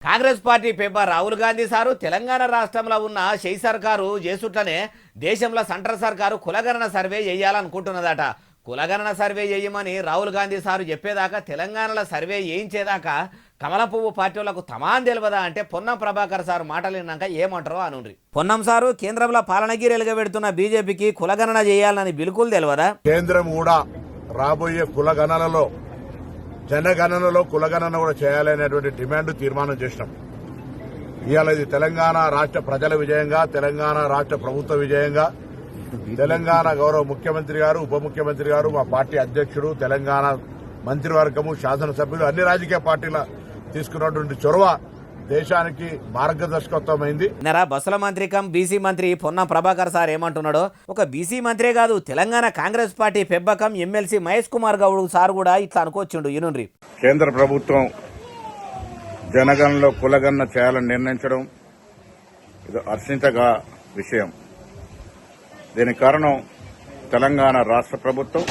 Congress party paper Rahul Gandhi sir Telangana రాష్ట్రంలో ఉన్న shy సర్కారు చేసుట్లనే దేశంలో సెంట్రల్ సర్కారు కులగణన సర్వే చేయాలనుకుంటున్నదట. కులగణన సర్వే చేయమని రాహుల్ గాంధీ సారు చెప్పేదాకా తెలంగాణలో సర్వే చేయించేదాకా కమల పువ్వు పార్టీలకు తమాన్ తెలియదా అంటే పొన్నం ప్రభాకర్ సారు మాటలు విన్నాక ఏమంటారో అనుండ్రి. పొన్నం సారు కేంద్రంలో పాలనగిరి ఎలుగబెడుతున్న బీజేపీకి కులగణన చేయాలని బిల్కుల్ తెలియదా? కేంద్రం కూడా రాబోయే కులగణనలో జనగణనలో కులగణన కూడా చేయాలనేటువంటి డిమాండ్ తీర్మానం చేసినాం. ఇవాళ ఇది తెలంగాణ రాష్ట్ర ప్రజల విజయంగా, తెలంగాణ రాష్ట్ర ప్రభుత్వ విజయంగా, తెలంగాణ గౌరవ ముఖ్యమంత్రి గారు, ఉప ముఖ్యమంత్రి గారు, మా పార్టీ అధ్యక్షుడు, తెలంగాణ మంత్రివర్గము, శాసనసభ్యులు, అన్ని రాజకీయ పార్టీల తీసుకున్నటువంటి చొరవ దేశానికి మార్గదర్శకత్వమైంది. బస్సుల మంత్రి కమ్ బీసీ మంత్రి పొన్నం ప్రభాకర్ సార్ ఏమంటున్నాడో, ఒక బీసీ మంత్రే కాదు తెలంగాణ కాంగ్రెస్ పార్టీ పెబ్బకం ఎమ్మెల్సీ మహేష్ కుమార్ గౌడ్ సార్ కూడా ఇట్లా అనుకోవచ్చుండు. ఇనుండ్రి. కేంద్ర ప్రభుత్వం జనగణనలో కులగణన చేయాలని నిర్ణయించడం ఇది హర్షించగా విషయం. దీనికి కారణం తెలంగాణ రాష్ట్ర ప్రభుత్వం,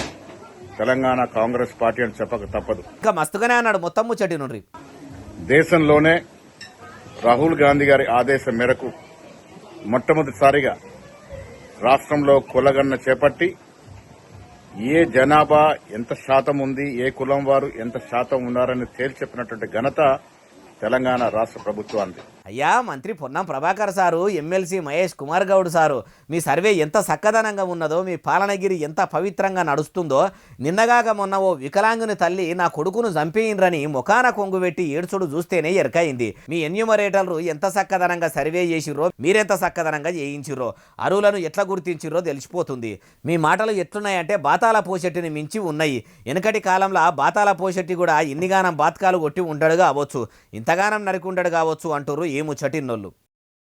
తెలంగాణ కాంగ్రెస్ పార్టీ అని చెప్పక తప్పదు. ఇంకా మస్తుగానే అన్నాడు మొత్తం ముచ్చటి. దేశంలోనే రాహుల్ గాంధీ గారి ఆదేశం మేరకు మొట్టమొదటిసారిగా రాష్ట్రంలో కులగణన చేపట్టి ఏ జనాభా ఎంత శాతం ఉంది, ఏ కులం వారు ఎంత శాతం ఉన్నారని తేల్చి చెప్పినటువంటి ఘనత తెలంగాణ రాష్ట్ర ప్రభుత్వానికి. అయ్యా మంత్రి Ponnam Prabhakar sir, MLC Mahesh Kumar Goud sir, మీ సర్వే ఎంత చక్కదనంగా ఉన్నదో, మీ పాలనగిరి ఎంత పవిత్రంగా నడుస్తుందో, నిన్నగాక మొన్న ఓ వికలాంగుని తల్లి నా కొడుకును చంపేయిండ్రని ముఖాన కొంగుబెట్టి ఏడ్చుడు చూస్తేనే ఎరకైంది. మీ ఎన్యూమరేటర్లు ఎంత చక్కదనంగా సర్వే చేసిర్రో, మీరెంత చక్కదనంగా చేయించిర్రో, అరువులను ఎట్లా గుర్తించిర్రో తెలిసిపోతుంది. మీ మాటలు ఎట్లున్నాయంటే బాతాల పోషెట్టిని మించి ఉన్నాయి. వెనకటి కాలంలో బాతాల పోషెట్టి కూడా ఇన్నిగానం బాతకాలు కొట్టి ఉండడు కావచ్చు, ఇంతగానం నరికి ఉండడు కావచ్చు అంటారు ఈ ముచ్చటిన్నోళ్ళు.